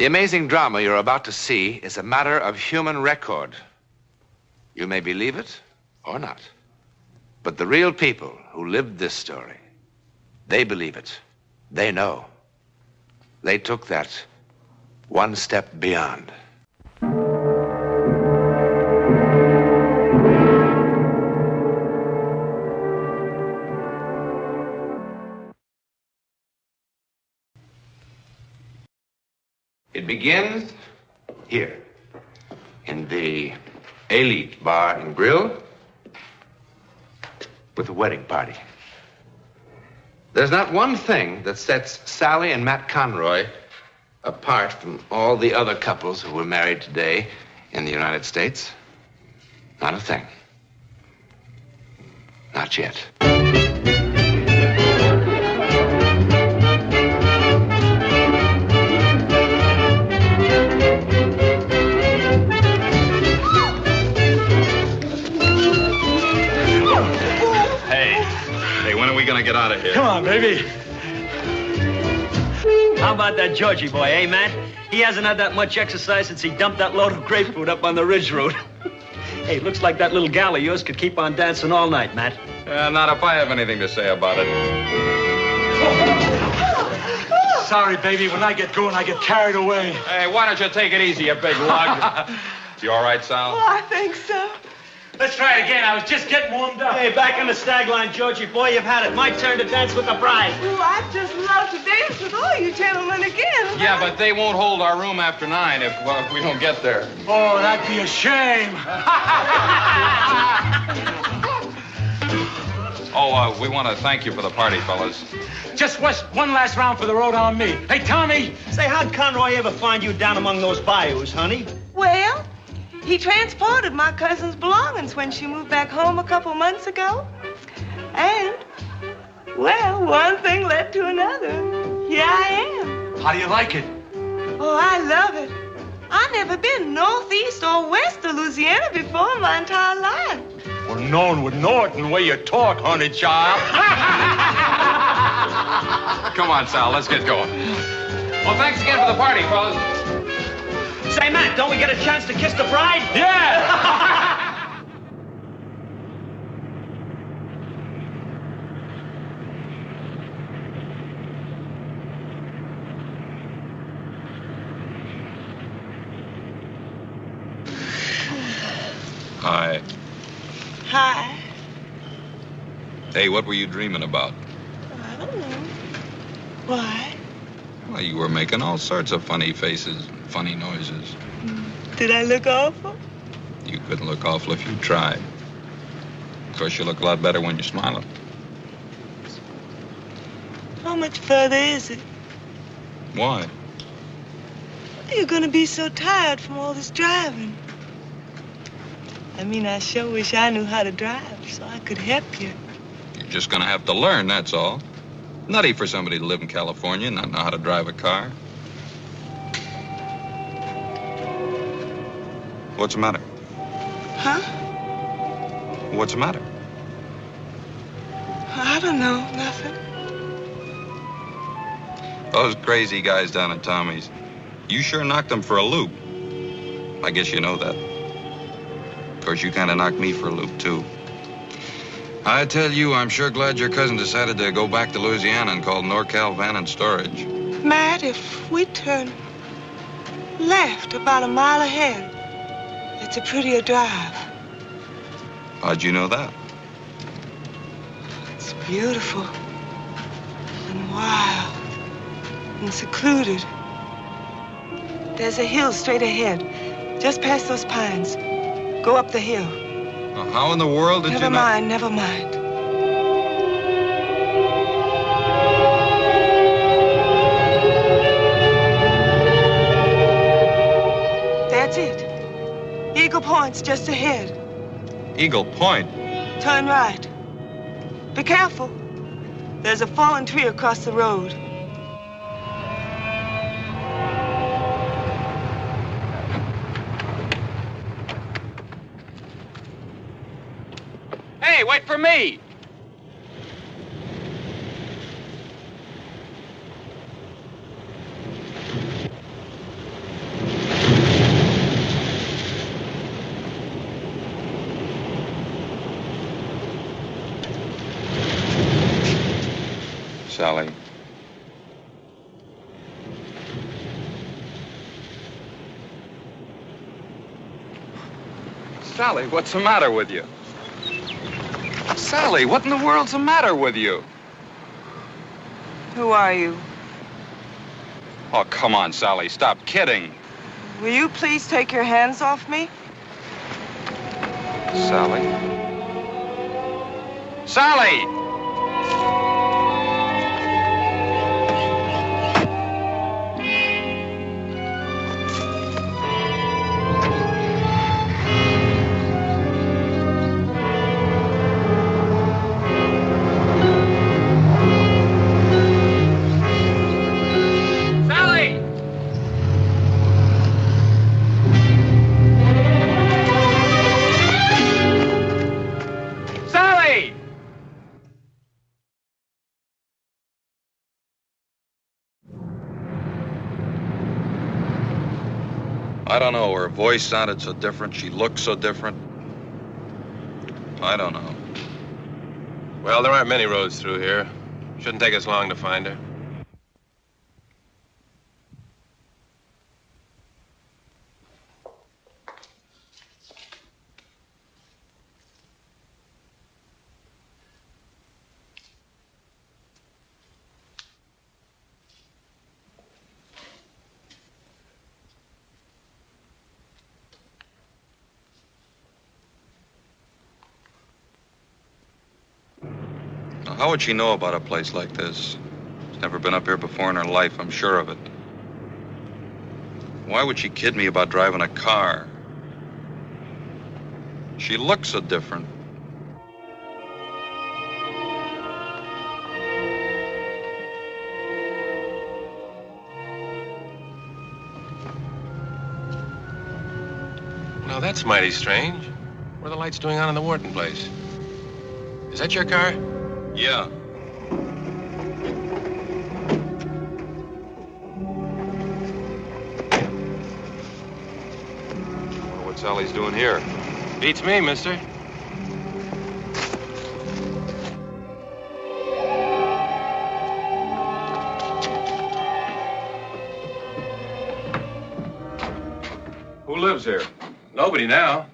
The amazing drama you're about to see is a matter of human record. You may believe it or not. But the real people who lived this story, they believe it. They know. They took that one step beyond. It begins here, in the Elite Bar and Grill, with a wedding party. There's not one thing that sets Sally and Matt Conroy apart from all the other couples who were married today in the United States. Not a thing. Not yet. Get out of here. Come on, baby. How about that Georgie boy, eh, Matt? He hasn't had that much exercise since he dumped that load of grapefruit up on the Ridge Road. Hey, looks like that little gal of yours could keep on dancing all night, Matt. Not if I have anything to say about it. Sorry, baby. When I get going, I get carried away. Hey, why don't you take it easy, you big lug? You all right, Sal? Oh, I think so. Let's try it again. I was just getting warmed up. Hey, back on the stag line, Georgie boy. You've had it. My turn to dance with the bride. Oh, I'd just love to dance with all you gentlemen again. Yeah, but they won't hold our room after 9 if we don't get there. Oh, that'd be a shame. We want to thank you for the party, fellas. Just one last round for the road on me. Hey, Tommy. Say, how'd Conroy ever find you down among those bayous, honey? Well, he transported my cousin's belongings when she moved back home a couple months ago. And, well, one thing led to another. Here I am. How do you like it? Oh, I love it. I've never been northeast or west of Louisiana before in my entire life. Well, no one would know it in the way you talk, honey child. Come on, Sal, let's get going. Well, thanks again for the party, fellas. Say, Matt, don't we get a chance to kiss the bride? Yeah! Hi. Hi. Hey, what were you dreaming about? I don't know. Why? Well, you were making all sorts of funny faces, funny noises. Did I look awful? You couldn't look awful if you tried. Of course, you look a lot better when you're smiling. How much further is it? Why? You're gonna be so tired from all this driving. I mean, I sure wish I knew how to drive so I could help you. You're just gonna have to learn, that's all. Nutty for somebody to live in California and not know how to drive a car. What's the matter? Huh? What's the matter? I don't know, nothing. Those crazy guys down at Tommy's, you sure knocked them for a loop. I guess you know that. Of course, you kind of knocked me for a loop, too. I tell you, I'm sure glad your cousin decided to go back to Louisiana and call NorCal Van and Storage. Matt, if we turn left about a mile ahead, it's a prettier drive. How'd you know that? It's beautiful and wild and secluded. There's a hill straight ahead, just past those pines. Go up the hill. Well, how in the world did you know? Never mind. That's it. Eagle Point's just ahead. Eagle Point? Turn right. Be careful. There's a fallen tree across the road. Hey, wait for me! Sally. Sally, what's the matter with you? Sally, what in the world's the matter with you? Who are you? Oh, come on, Sally, stop kidding. Will you please take your hands off me? Sally? Sally! I don't know. Her voice sounded so different. She looked so different. I don't know. Well, there aren't many roads through here. Shouldn't take us long to find her. How would she know about a place like this? She's never been up here before in her life, I'm sure of it. Why would she kid me about driving a car? She looks so different. Now, that's mighty strange. What are the lights doing on in the Wharton place? Is that your car? Yeah. Wonder what Sally's doing here. Beats me, mister. Who lives here? Nobody now.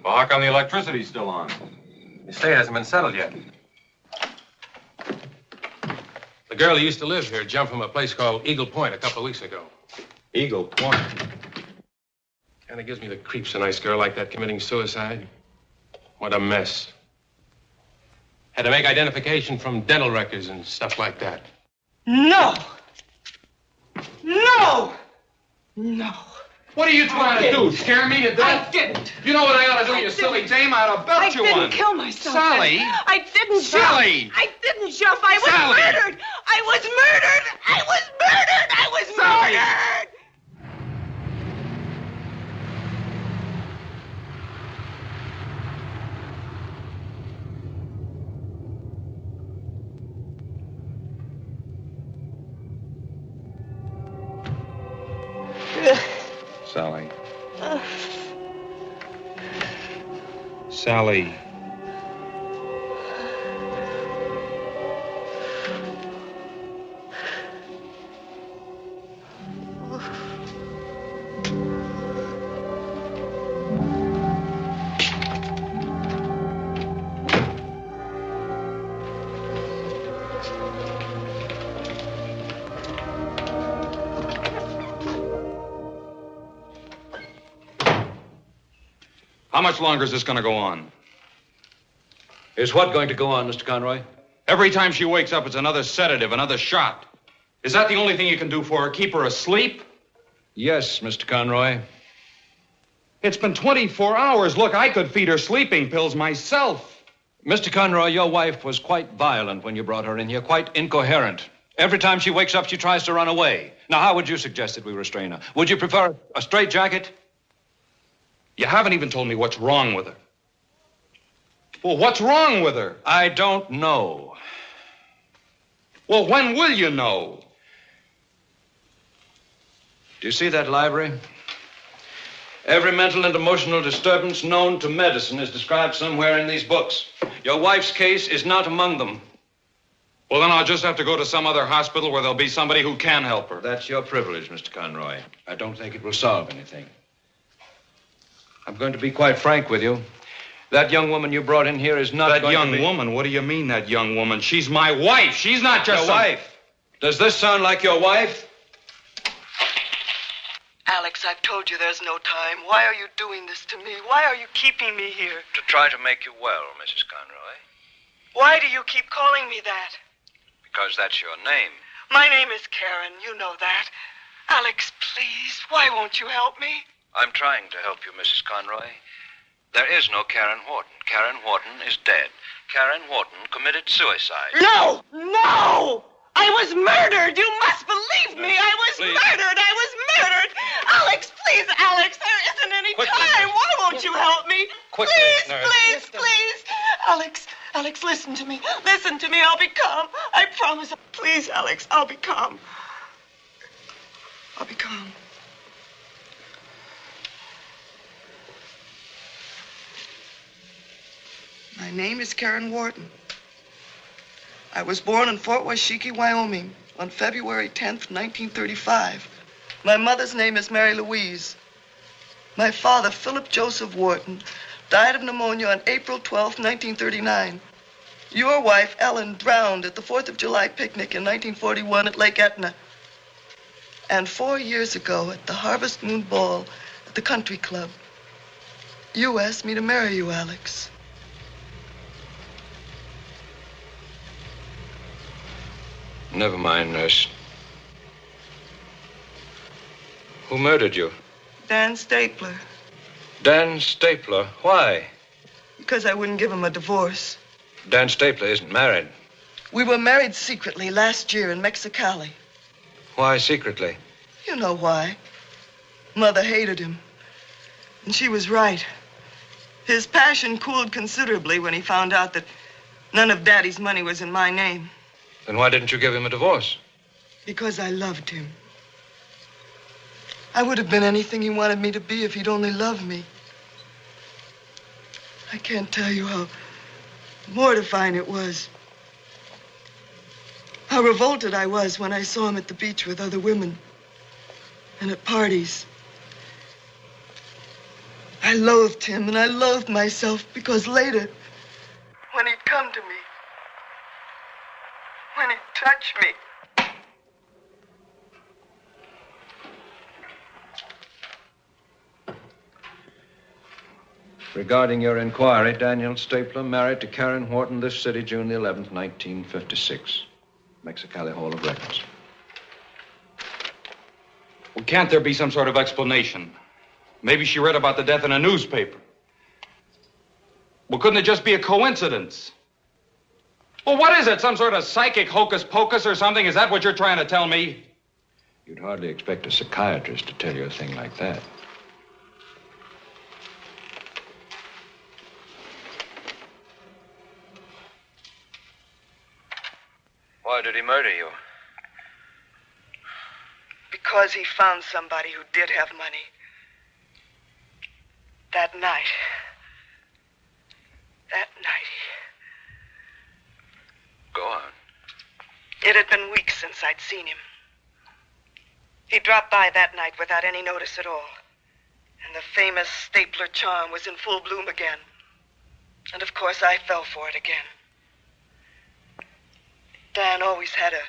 Well, how come the electricity's still on? The estate hasn't been settled yet. The girl who used to live here jumped from a place called Eagle Point a couple of weeks ago. Eagle Point. Kind of gives me the creeps, a nice girl like that committing suicide. What a mess. Had to make identification from dental records and stuff like that. No! No! No! What are you trying to do? Scare me to death? I didn't. You know what I ought to do, you silly dame? I ought to belt you I one. didn't kill myself. Sally! I didn't Sally! jump. I didn't jump. I was Sally! murdered. I was murdered. I was murdered. I was Sally! murdered. Sally. Sally. How much longer is this going to go on? Is what going to go on, Mr. Conroy? Every time she wakes up, it's another sedative, another shot. Is that the only thing you can do for her? Keep her asleep? Yes, Mr. Conroy. It's been 24 hours. Look, I could feed her sleeping pills myself. Mr. Conroy, your wife was quite violent when you brought her in here, quite incoherent. Every time she wakes up, she tries to run away. Now, how would you suggest that we restrain her? Would you prefer a straitjacket? You haven't even told me what's wrong with her. Well, what's wrong with her? I don't know. Well, when will you know? Do you see that library? Every mental and emotional disturbance known to medicine is described somewhere in these books. Your wife's case is not among them. Well, then I'll just have to go to some other hospital where there'll be somebody who can help her. That's your privilege, Mr. Conroy. I don't think it will solve anything. I'm going to be quite frank with you. That young woman you brought in here is not That going to young be... woman? What do you mean, that young woman? She's my wife. She's not just Your wife? Does this sound like your wife? Alex, I've told you there's no time. Why are you doing this to me? Why are you keeping me here? To try to make you well, Mrs. Conroy. Why do you keep calling me that? Because that's your name. My name is Karen. You know that. Alex, please, why won't you help me? I'm trying to help you, Mrs. Conroy. There is no Karen Wharton. Karen Wharton is dead. Karen Wharton committed suicide. No! No! I was murdered! You must believe me! I was Please. murdered! I was murdered! Alex, please, Alex, there isn't any Quickly, time. nurse. Why won't you help me? Quickly, please, nurse. please, please. Alex, listen to me. Listen to me. I'll be calm. I promise. Please, Alex, I'll be calm. I'll be calm. My name is Karen Wharton. I was born in Fort Washakie, Wyoming, on February 10th, 1935. My mother's name is Mary Louise. My father, Philip Joseph Wharton, died of pneumonia on April 12th, 1939. Your wife, Ellen, drowned at the 4th of July picnic in 1941 at Lake Etna. And 4 years ago at the Harvest Moon Ball at the Country Club, you asked me to marry you, Alex. Never mind, nurse. Who murdered you? Dan Stapler. Dan Stapler. Why? Because I wouldn't give him a divorce. Dan Stapler isn't married. We were married secretly last year in Mexicali. Why secretly? You know why. Mother hated him. And she was right. His passion cooled considerably when he found out that none of Daddy's money was in my name. Then why didn't you give him a divorce? Because I loved him. I would have been anything he wanted me to be if he'd only loved me. I can't tell you how mortifying it was. How revolted I was when I saw him at the beach with other women and at parties. I loathed him and I loathed myself because later, when he'd come to me, when he'd touch me, Regarding your inquiry, Daniel Stapler married to Karen Wharton this city, June the 11th, 1956. Mexicali Hall of Records. Well, can't there be some sort of explanation? Maybe she read about the death in a newspaper. Well, couldn't it just be a coincidence? Well, what is it? Some sort of psychic hocus pocus or something? Is that what you're trying to tell me? You'd hardly expect a psychiatrist to tell you a thing like that. Why did he murder you? because he found somebody who did have money. That night. Go on. It had been weeks since I'd seen him. He dropped by that night without any notice at all. And the famous stapler charm was in full bloom again. And of course I fell for it again. Dan always had a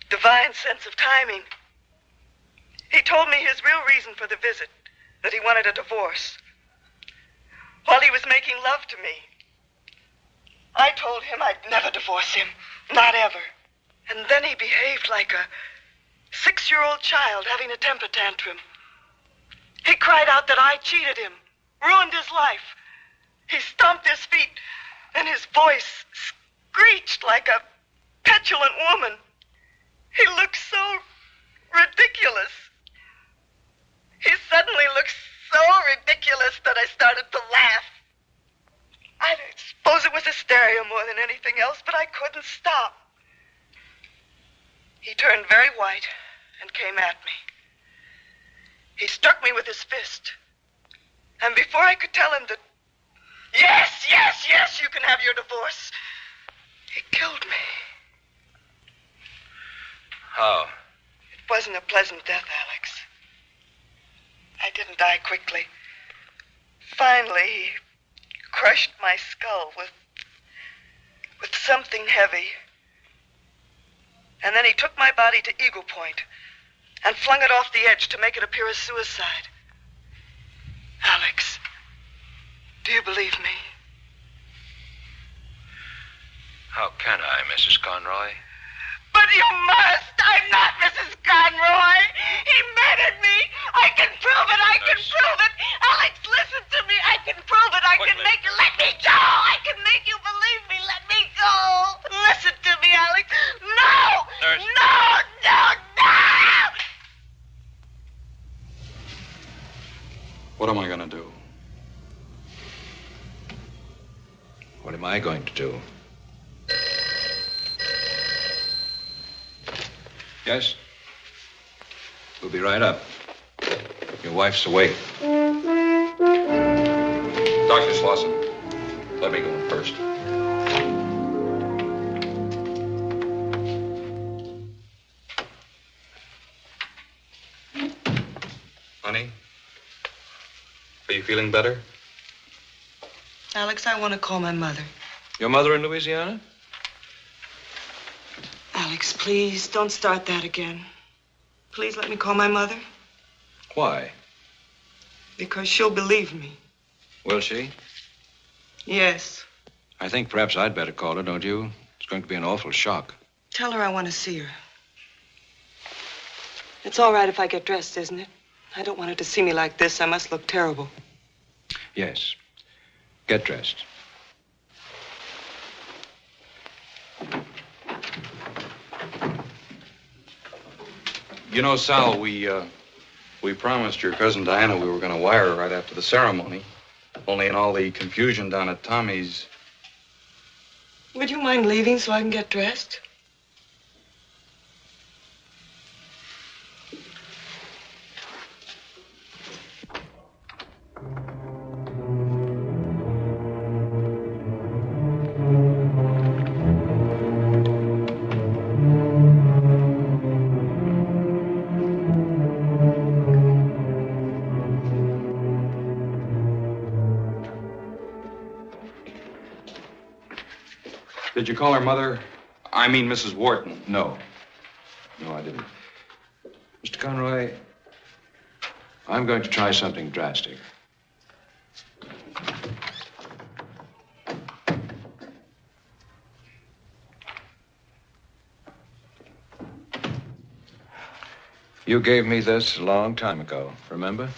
divine sense of timing. He told me his real reason for the visit, that he wanted a divorce. While he was making love to me, I told him I'd never divorce him, not ever. And then he behaved like a 6-year-old child having a temper tantrum. He cried out that I cheated him, ruined his life. He stomped his feet, and his voice screeched like a petulant woman. He looked so ridiculous. He suddenly looked so ridiculous that I started to laugh. I suppose it was hysteria more than anything else, but I couldn't stop. He turned very white and came at me. He struck me with his fist. And before I could tell him that, yes, you can have your divorce, he killed me. How? It wasn't a pleasant death, Alex. I didn't die quickly. Finally, he crushed my skull with something heavy. And then he took my body to Eagle Point and flung it off the edge to make it appear as suicide. Alex, do you believe me? How can I, Mrs. Conroy? But you must! I'm not Mrs. Conroy! He murdered me! I can prove it! I can prove it! Alex, listen to me! I can prove it! I can make you... Let me go! I can make you believe me! Let me go! Listen to me, Alex! No! Nurse. No! No! No! What am I going to do? What am I going to do? Yes? We'll be right up. Your wife's awake. Dr. Slauson, let me go in first. Honey, are you feeling better? Alex, I want to call my mother. Your mother in Louisiana? Alex, please, don't start that again. Please let me call my mother. Why? Because she'll believe me. Will she? Yes. I think perhaps I'd better call her, don't you? It's going to be an awful shock. Tell her I want to see her. It's all right if I get dressed, isn't it? I don't want her to see me like this. I must look terrible. Yes. Get dressed. You know, Sal, we promised your cousin Diana we were going to wire her right after the ceremony. Only in all the confusion down at Tommy's. Would you mind leaving so I can get dressed? Did you call her mother? I mean, Mrs. Wharton. No. No, I didn't. Mr. Conroy, I'm going to try something drastic. You gave me this a long time ago, remember?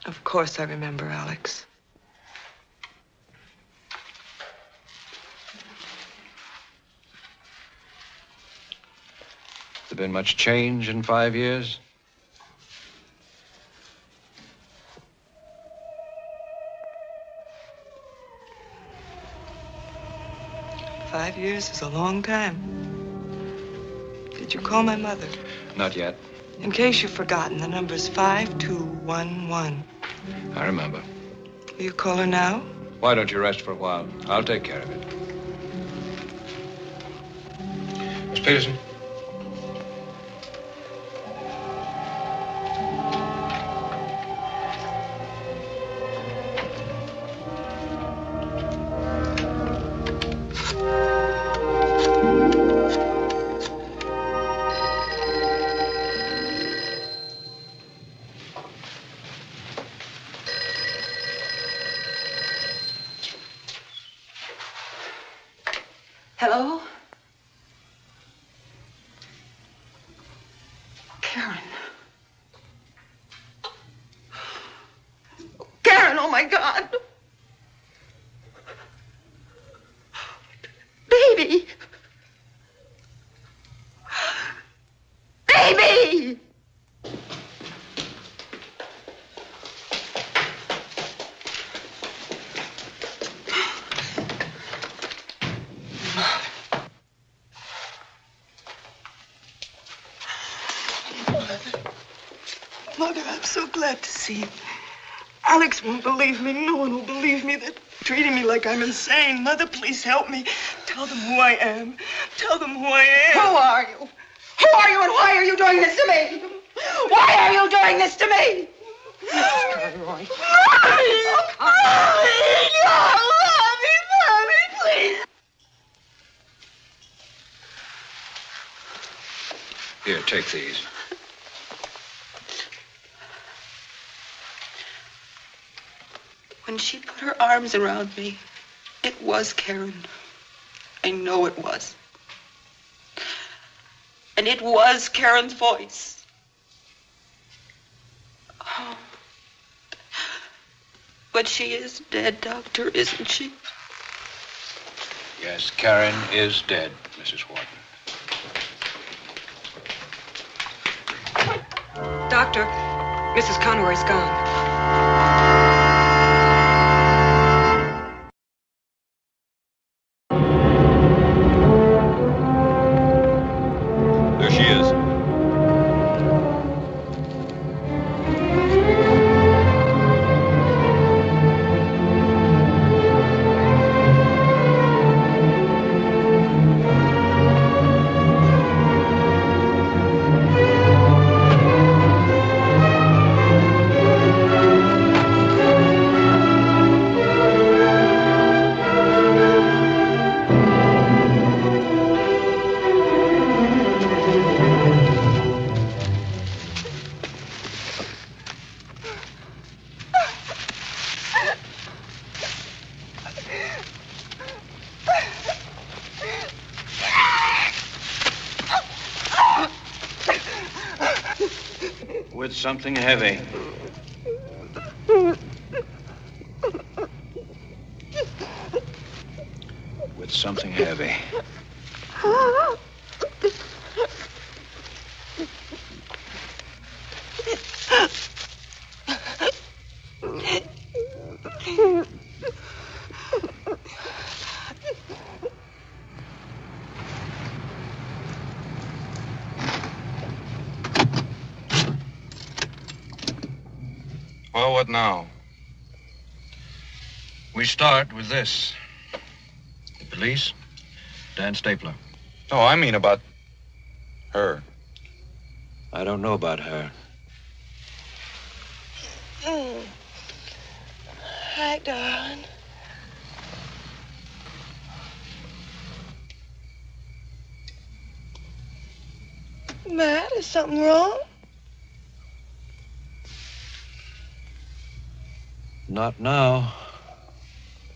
Of course I remember, Alex. Has there been much change in 5 years? Five years is a long time. Did you call my mother? Not yet. In case you've forgotten, the number's 5211. I remember. Will you call her now? Why don't you rest for a while? I'll take care of it. Miss Peterson? Hello? Karen. Karen, oh my God. Baby. Baby! Mother, I'm so glad to see you. Alex won't believe me. No one will believe me. They're treating me like I'm insane. Mother, please help me. Tell them who I am. Tell them who I am. Who are you? Who are you and why are you doing this to me? Why are you doing this to me? Conroy. Mommy, please. Here, take these. When she put her arms around me, it was Karen. I know it was. And it was Karen's voice. Oh. But she is dead, Doctor, isn't she? Yes, Karen is dead, Mrs. Wharton. Doctor, Mrs. Conroy's gone. There she is. With something heavy. With something heavy. Well, what now? We start with this. The police, Dan Stapler. Oh, I mean about her. I don't know about her. Hi, darling. Matt, is something wrong? Not now.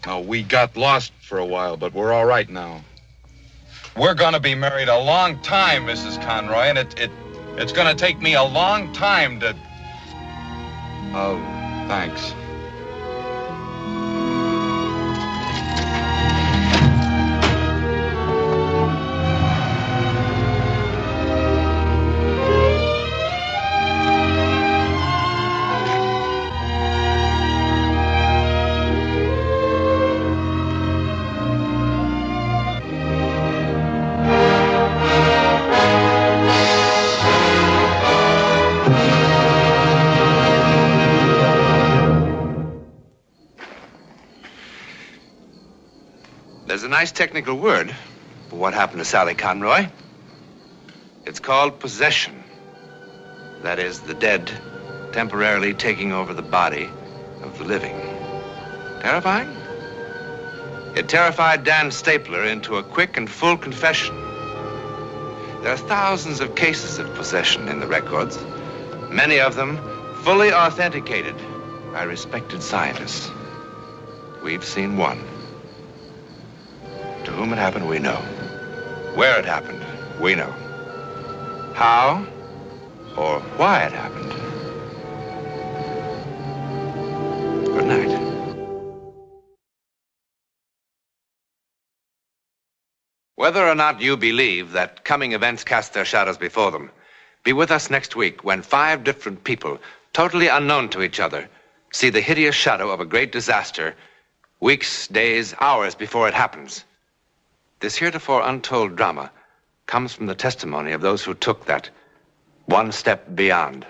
No, we got lost for a while, but we're all right now. We're gonna be married a long time, Mrs. Conroy, and it's gonna take me a long time to... Oh, thanks. There's a nice technical word for what happened to Sally Conroy. It's called possession. That is, the dead temporarily taking over the body of the living. Terrifying? It terrified Dan Stapler into a quick and full confession. There are thousands of cases of possession in the records, many of them fully authenticated by respected scientists. We've seen one. To whom it happened, we know. Where it happened, we know. How or why it happened. Good night. Whether or not you believe that coming events cast their shadows before them, be with us next week when 5 different people, totally unknown to each other, see the hideous shadow of a great disaster weeks, days, hours before it happens. This heretofore untold drama comes from the testimony of those who took that one step beyond.